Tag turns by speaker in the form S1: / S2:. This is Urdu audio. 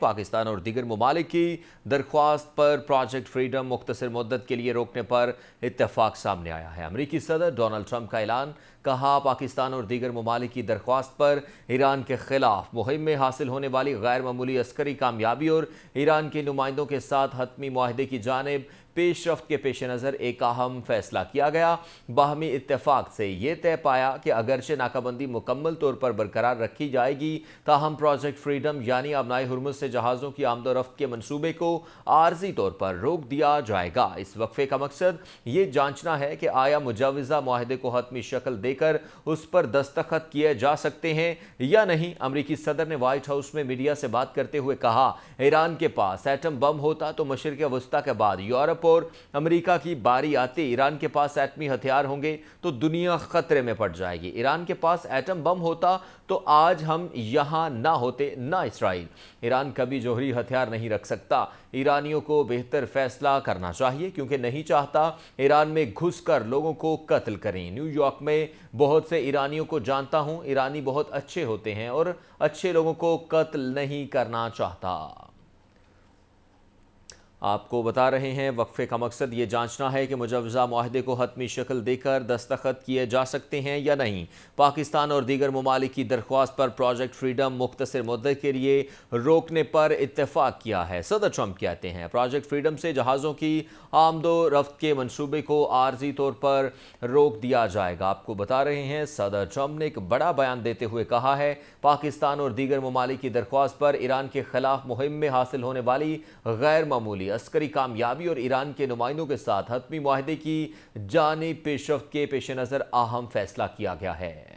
S1: پاکستان اور دیگر ممالک کی درخواست پر پروجیکٹ فریڈم مختصر مدت کے لیے روکنے پر اتفاق سامنے آیا ہے۔ امریکی صدر ڈونلڈ ٹرمپ کا اعلان، کہا پاکستان اور دیگر ممالک کی درخواست پر ایران کے خلاف مہم میں حاصل ہونے والی غیر معمولی عسکری کامیابی اور ایران کے نمائندوں کے ساتھ حتمی معاہدے کی جانب پیش رفت کے پیش نظر ایک اہم فیصلہ کیا گیا۔ باہمی اتفاق سے یہ طے پایا کہ اگرچہ ناکہ بندی مکمل طور پر برقرار رکھی جائے گی، تاہم پروجیکٹ فریڈم یعنی ابنائے ہرمز سے جہازوں کی آمد و رفت کے منصوبے کو عارضی طور پر روک دیا جائے گا۔ اس وقفے کا مقصد یہ جانچنا ہے کہ آیا مجوزہ معاہدے کو حتمی شکل دے کر اس پر دستخط کیے جا سکتے ہیں یا نہیں۔ امریکی صدر نے وائٹ ہاؤس میں میڈیا سے بات کرتے ہوئے کہا، ایران کے پاس ایٹم بم ہوتا تو مشرق وسطیٰ کے بعد یورپ اور امریکہ کی باری آتی۔ ایران کے پاس ایٹمی ہتھیار ہوں گے تو دنیا خطرے میں پڑ جائے گی۔ ایران کے پاس ایٹم بم ہوتا تو آج ہم یہاں نہ ہوتے، نہ اسرائیل۔ ایران کبھی جوہری ہتھیار نہیں رکھ سکتا۔ ایرانیوں کو بہتر فیصلہ کرنا چاہیے کیونکہ نہیں چاہتا ایران میں گھس کر لوگوں کو قتل کریں۔ نیو یارک میں بہت سے ایرانیوں کو جانتا ہوں، ایرانی بہت اچھے ہوتے ہیں اور اچھے لوگوں کو قتل نہیں کرنا چاہتا۔ آپ کو بتا رہے ہیں وقفے کا مقصد یہ جانچنا ہے کہ مجوزہ معاہدے کو حتمی شکل دے کر دستخط کیے جا سکتے ہیں یا نہیں۔ پاکستان اور دیگر ممالک کی درخواست پر پروجیکٹ فریڈم مختصر مدت کے لیے روکنے پر اتفاق کیا ہے۔ صدر ٹرمپ کہتے ہیں پروجیکٹ فریڈم سے جہازوں کی آمد و رفت کے منصوبے کو عارضی طور پر روک دیا جائے گا۔ آپ کو بتا رہے ہیں صدر ٹرمپ نے ایک بڑا بیان دیتے ہوئے کہا ہے، پاکستان اور دیگر ممالک کی درخواست پر ایران کے خلاف مہم میں حاصل ہونے والی غیر معمولی عسکری کامیابی اور ایران کے نمائندوں کے ساتھ حتمی معاہدے کی جانب پیش رفت کے پیش نظر اہم فیصلہ کیا گیا ہے۔